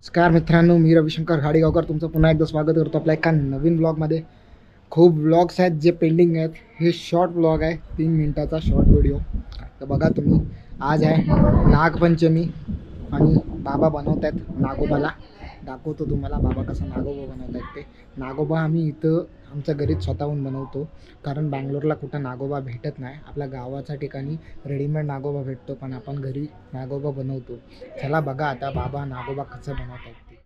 नमस्कार मित्रांनो, मी रविशंकर घाडीगावकर तुमचं पुन्हा एकदा स्वागत करतो आपल्या एका नवीन ब्लॉगमध्ये. खूप ब्लॉग्स आहेत जे पेंडिंग आहेत. हे शॉर्ट ब्लॉग आहे, 3 मिनिटाचा शॉर्ट व्हिडिओ. तर बघा तुम्ही, आज आहे नागपंचमी आणि बाबा बनवत आहेत नागोबाला. दाखवतो तुम्हाला बाबा कसं नागोबा बनवत आहेत ते. नागोबा आम्ही इथं आमच्या घरीच स्वतःहून बनवतो, कारण बँगलोरला कुठं नागोबा भेटत नाही. आपल्या गावाच्या ठिकाणी रेडीमेड नागोबा भेटतो, पण आपण घरी नागोबा बनवतो. चला बघा आता बाबा नागोबा कसं बनवत आहेत ते.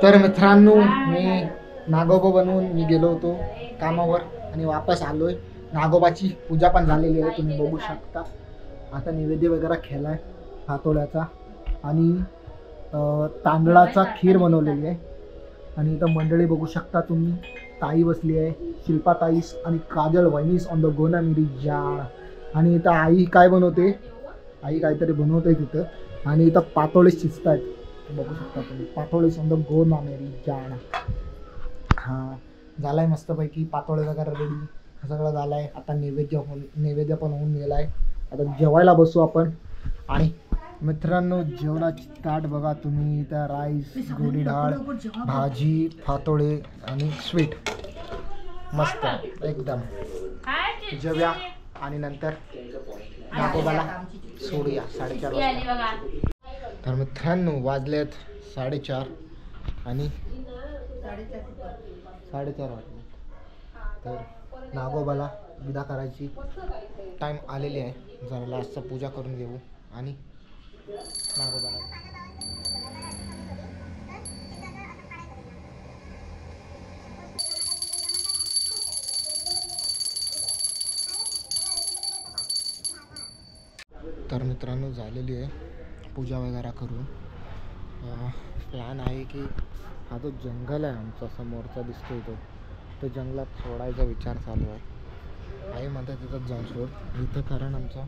तर मित्रांनो, मी नागोबा बनवून मी गेलो होतो कामावर आणि वापस आलो आहे. नागोबाची पूजा पण झालेली आहे, तुम्ही बघू शकता. आता नैवेद्य वगैरे केला आहे हातोड्याचा आणि तांदळाचा खीर बनवलेली आहे. आणि इथं मंडळी बघू शकता तुम्ही. ताई बसली आहे, शिल्पा ताईस आणि काजल वहिनीस ऑन द गोना मिरी जाळ. आणि इथं आई काय बनवते, आई काहीतरी बनवते तिथं. आणि इथं पातोळे शिजत आहेत, बघू शकता तुम्ही. पातोळे समजा गो ना मेरी जाण. हां, झालाय मस्तपैकी पातोळे वगैरे रेडी सगळं झालं आहे. आता नैवेद्य पण होऊन गेला आहे. आता जेवायला बसू आपण. आणि मित्रांनो, जेवणाची ताट बघा तुम्ही. इथं राईस, गोडी डाळ, भाजी, पातोळे आणि स्वीट. मस्त एकदम. जेव्या आणि नंतर नागोबाला सोडूया 4:30 वाजता. तर मित्रांनो, वाजलेत 4:30 आणि 4:30 वाजले. तर नागोबाला विदा करायची टाईम आलेली आहे. जरा लास्टचा पूजा करून घेऊ आणि नागोबाला. तर मित्रांनो, झालेली आहे पूजा वगैरे करून. प्लॅन आहे की हा जो जंगल आहे आमचा समोरचा दिसतोय तो जंगलात सोडायचा विचार चालू आहे. आई म्हणतात तिथं जाऊन सोड इथं, कारण आमचा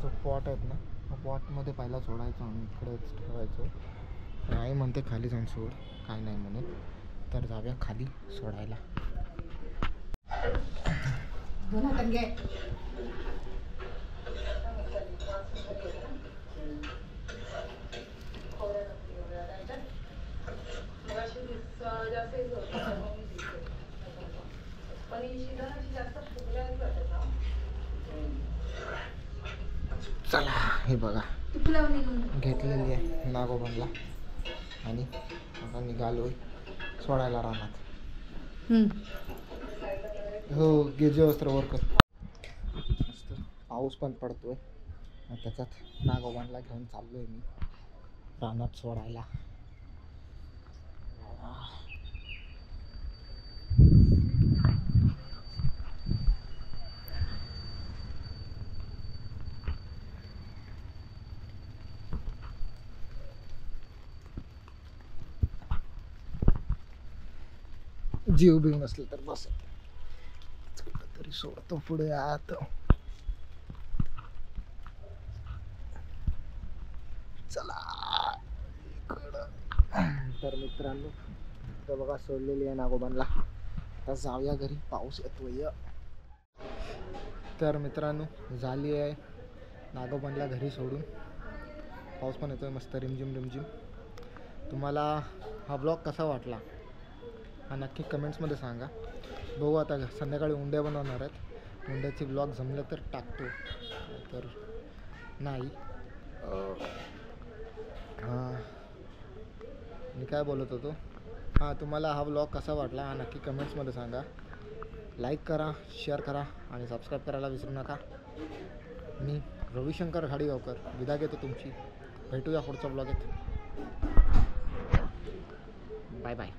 जो पॉट आहेत ना, त्या पॉटमध्ये पहिला सोडायचं आणि इकडेच ठेवायचं. आई म्हणते खाली जाऊन सोड, काय नाही म्हणून. तर जाऊया खाली सोडायला. चला, हे बघा घेतलेली आहे नागोबाला आणि आता निघालोय सोडायला रानात. हो, गेजे वस्त्र वर कर. मस्त पाऊस पण पडतोय, त्याच्यात नागोबाला घेऊन चाललोय मी रानात सोडायला. जीव बिव नसलं तर बस तरी सोडतो पुढे आत. चला इकडं. तर मित्रांनो, तर बघा सोडलेली आहे नागोबाला. आता जाऊया घरी, पाऊस येतोय. तर मित्रांनो, झाली आहे नागोबाला घरी सोडून. पाऊस पण येतोय मस्त रिमझिम रिमझिम. तुम्हाला हा ब्लॉग कसा वाटला हा नक्की कमेंट्समध्ये सांगा. बघू आता संध्याकाळी उंड्या बनवणार आहेत. उंड्याची ब्लॉग जमलं तर टाकतो, तर नाही. हां, मी काय बोलत होतो. हां, तुम्हाला हा ब्लॉग कसा वाटला हा नक्की कमेंट्समध्ये सांगा. लाईक करा, शेअर करा आणि सबस्क्राईब करायला विसरू नका. मी रविशंकर घाडीगावकर विदा घेतो तुमची. भेटूया पुढच्या ब्लॉगेत. Bye bye.